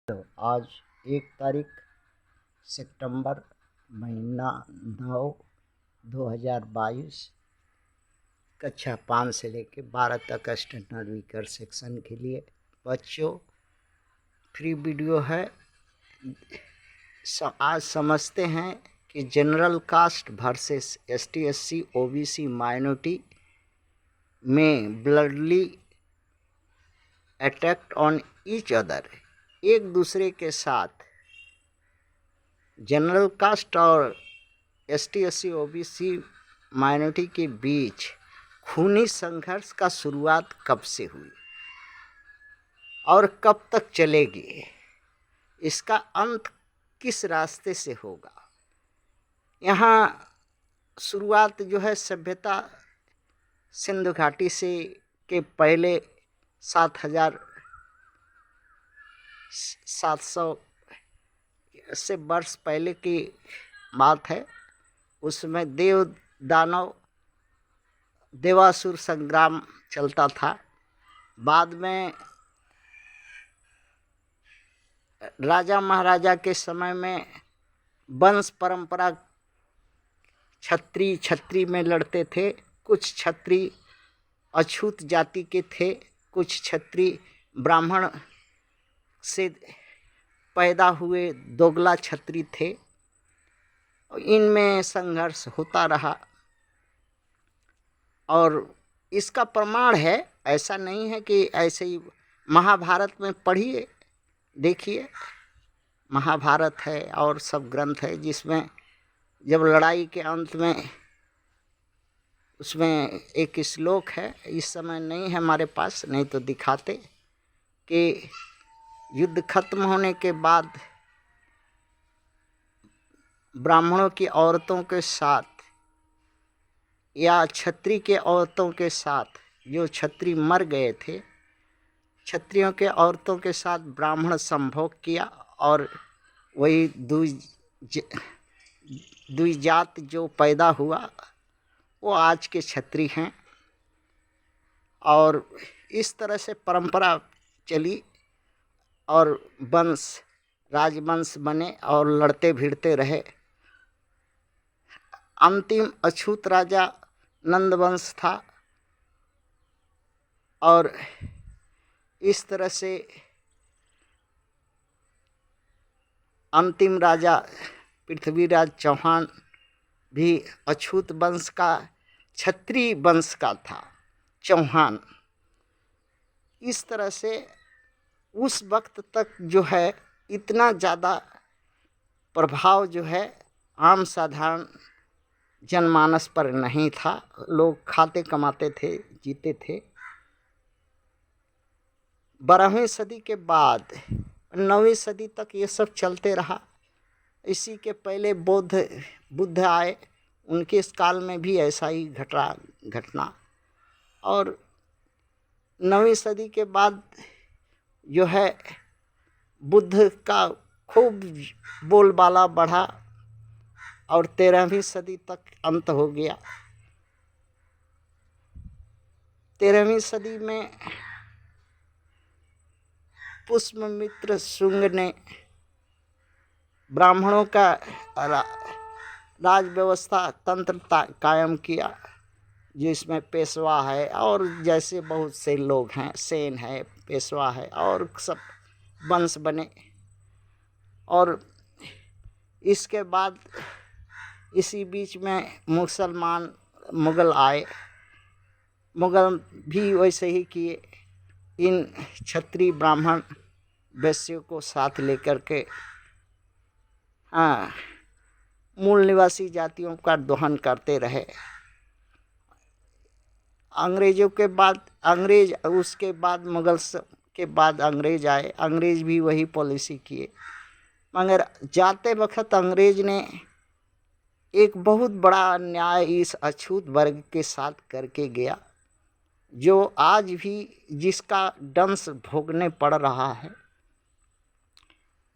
तो आज 1 तारीख सितंबर महीना 9 2022 कक्षा 5 से लेकर 12 तक स्टैंडर्ड वीकर सेक्शन के लिए बच्चों फ्री वीडियो है। आज समझते हैं कि general caste versus ST SC OBC minority में ब्लडली अटैक्ट ऑन ईच अदर, एक दूसरे के साथ जनरल कास्ट और ST SC OBC माइनॉरिटी के बीच खूनी संघर्ष का शुरुआत कब से हुई और कब तक चलेगी, इसका अंत किस रास्ते से होगा। यहाँ शुरुआत जो है सभ्यता सिंधु घाटी से के पहले 7,700 से वर्ष पहले की बात है। उसमें देव दानव देवासुर संग्राम चलता था। बाद में राजा महाराजा के समय में वंश परंपरा छत्री में लड़ते थे। कुछ छत्री अछूत जाति के थे, कुछ छत्री ब्राह्मण से पैदा हुए दोगला छत्री थे। इनमें संघर्ष होता रहा और इसका प्रमाण है, ऐसा नहीं है कि ऐसे ही। महाभारत में पढ़िए, देखिए, महाभारत है और सब ग्रंथ है जिसमें जब लड़ाई के अंत में उसमें एक श्लोक है, इस समय नहीं है हमारे पास, नहीं तो दिखाते, कि युद्ध खत्म होने के बाद ब्राह्मणों की औरतों के साथ या क्षत्रिय के औरतों के साथ, जो क्षत्रिय मर गए थे, क्षत्रियों के औरतों के साथ ब्राह्मण संभोग किया और वही द्विजात जो पैदा हुआ वो आज के क्षत्रिय हैं। और इस तरह से परंपरा चली और वंश राजवंश बने और लड़ते भिड़ते रहे। अंतिम अछूत राजा नंदवंश था और इस तरह से अंतिम राजा पृथ्वीराज चौहान भी अछूत वंश का, क्षत्रिय वंश का था, चौहान। इस तरह से उस वक्त तक जो है इतना ज़्यादा प्रभाव जो है आम साधारण जनमानस पर नहीं था। लोग खाते कमाते थे, जीते थे। 12वीं सदी के बाद 9वीं सदी तक ये सब चलते रहा। इसी के पहले बुद्ध आए, उनके इस काल में भी ऐसा ही घटना। और 9वीं सदी के बाद जो है बुद्ध का खूब बोलबाला बढ़ा और 13वीं सदी तक अंत हो गया। 13वीं सदी में पुष्यमित्र शुंग ने ब्राह्मणों का राज व्यवस्था तंत्र कायम किया, जिसमें पेशवा है और जैसे बहुत से लोग हैं, सेन है, पेशवा है और सब वंश बने। और इसके बाद इसी बीच में मुगल आए। मुगल भी वैसे ही किए, इन क्षत्रिय ब्राह्मण वैश्यों को साथ लेकर के मूल निवासी जातियों का दोहन करते रहे। अंग्रेजों के बाद उसके बाद मुगल के बाद अंग्रेज आए। अंग्रेज भी वही पॉलिसी किए, मगर जाते वक्त अंग्रेज ने एक बहुत बड़ा अन्याय इस अछूत वर्ग के साथ करके गया, जो आज भी जिसका दंश भोगने पड़ रहा है।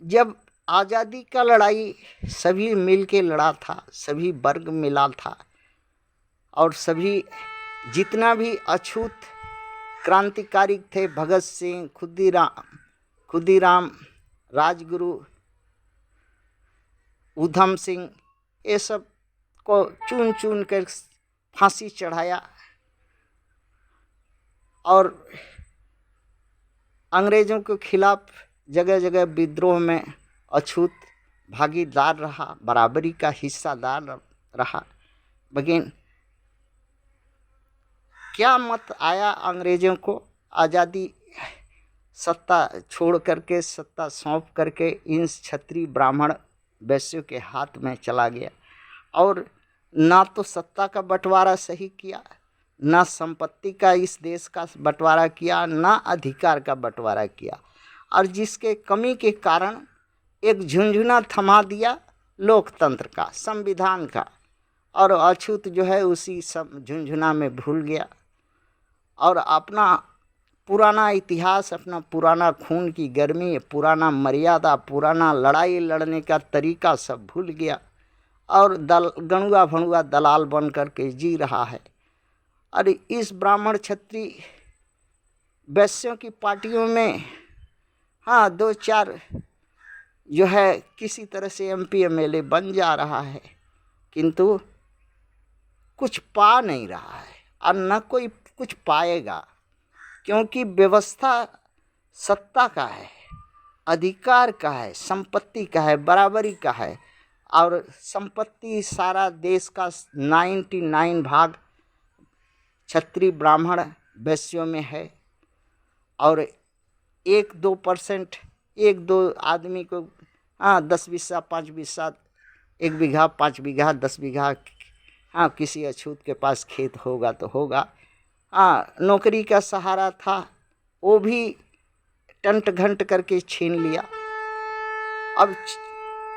जब आज़ादी का लड़ाई सभी मिल के लड़ा था, सभी वर्ग मिला था और सभी जितना भी अछूत क्रांतिकारी थे, भगत सिंह, खुदीराम राजगुरु उधम सिंह, ये सब को चुन चुन कर फांसी चढ़ाया और अंग्रेज़ों के खिलाफ जगह जगह विद्रोह में अछूत भागीदार रहा, बराबरी का हिस्सादार रहा। लेकिन क्या मत आया अंग्रेज़ों को? आज़ादी सत्ता छोड़ करके, सत्ता सौंप करके इन क्षत्रिय ब्राह्मण वैश्यों के हाथ में चला गया और ना तो सत्ता का बंटवारा सही किया, ना संपत्ति का इस देश का बंटवारा किया, ना अधिकार का बंटवारा किया, और जिसके कमी के कारण एक झुंझुना थमा दिया लोकतंत्र का, संविधान का, और अछूत जो है उसी सब झुंझुना में भूल गया और अपना पुराना इतिहास, अपना पुराना खून की गर्मी, पुराना मर्यादा, पुराना लड़ाई लड़ने का तरीका सब भूल गया और गणुआ भणुआ दलाल बन करके जी रहा है। और इस ब्राह्मण क्षत्रिय वैश्यों की पार्टियों में हाँ 2-4 जो है किसी तरह से MP MLA बन जा रहा है, किंतु कुछ पा नहीं रहा है और न कोई कुछ पाएगा, क्योंकि व्यवस्था सत्ता का है, अधिकार का है, संपत्ति का है, बराबरी का है, और संपत्ति सारा देश का 99 भाग क्षत्रिय ब्राह्मण वैश्यों में है और 1-2% 1-2 आदमी को 10 बिस्सा 5 बिस्सा 1 बीघा 5 बीघा 10 बीघा किसी अछूत के पास खेत होगा तो होगा। नौकरी का सहारा था, वो भी टंट घंट करके छीन लिया। अब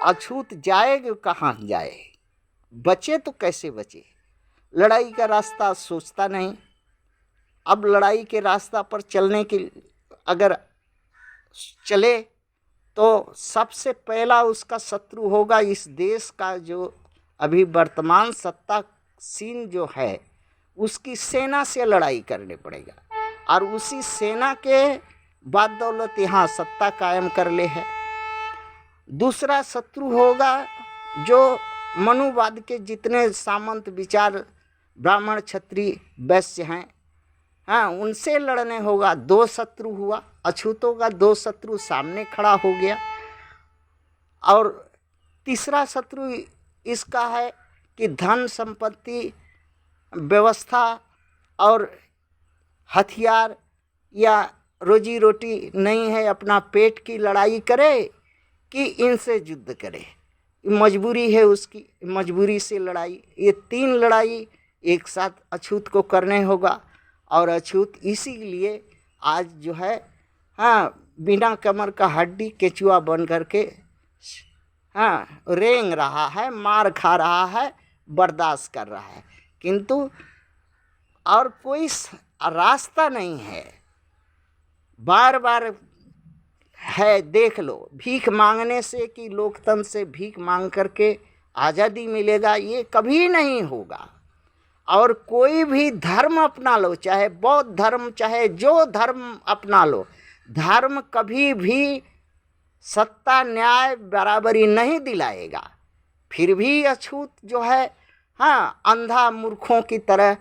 अछूत जाएगा कहाँ जाए, बचे तो कैसे बचे? लड़ाई का रास्ता सोचता नहीं। अब लड़ाई के रास्ता पर चलने के अगर चले तो सबसे पहला उसका शत्रु होगा इस देश का जो अभी वर्तमान सत्तासीन जो है, उसकी सेना से लड़ाई करने पड़ेगा और उसी सेना के बाद दौलत यहाँ सत्ता कायम कर ले है। दूसरा शत्रु होगा जो मनुवाद के जितने सामंत विचार ब्राह्मण क्षत्रिय वैश्य हैं, उनसे लड़ने होगा। 2 शत्रु हुआ, अछूतों का 2 शत्रु सामने खड़ा हो गया। और तीसरा शत्रु इसका है कि धन संपत्ति, व्यवस्था और हथियार या रोजी रोटी नहीं है, अपना पेट की लड़ाई करे कि इनसे युद्ध करे, मजबूरी है उसकी, मजबूरी से लड़ाई। ये 3 लड़ाई एक साथ अछूत को करने होगा और अछूत इसीलिए आज जो है बिना कमर का हड्डी केचुआ बन करके रेंग रहा है, मार खा रहा है, बर्दाश्त कर रहा है, किंतु और कोई रास्ता नहीं है। बार बार है, देख लो, भीख मांगने से कि लोकतंत्र से भीख मांग करके आज़ादी मिलेगा, ये कभी नहीं होगा। और कोई भी धर्म अपना लो, चाहे बौद्ध धर्म, चाहे जो धर्म अपना लो, धर्म कभी भी सत्ता न्याय बराबरी नहीं दिलाएगा। फिर भी अछूत जो है अंधा मूर्खों की तरह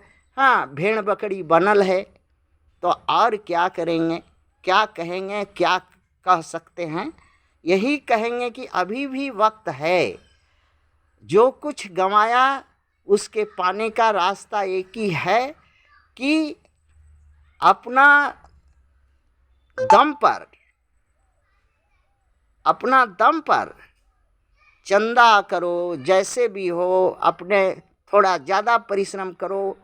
भेड़ बकरी बनल है। तो और क्या करेंगे, क्या कहेंगे, क्या कह सकते हैं? यही कहेंगे कि अभी भी वक्त है। जो कुछ गंवाया उसके पाने का रास्ता एक ही है कि अपना दम पर चंदा करो, जैसे भी हो, अपने थोड़ा ज़्यादा परिश्रम करो,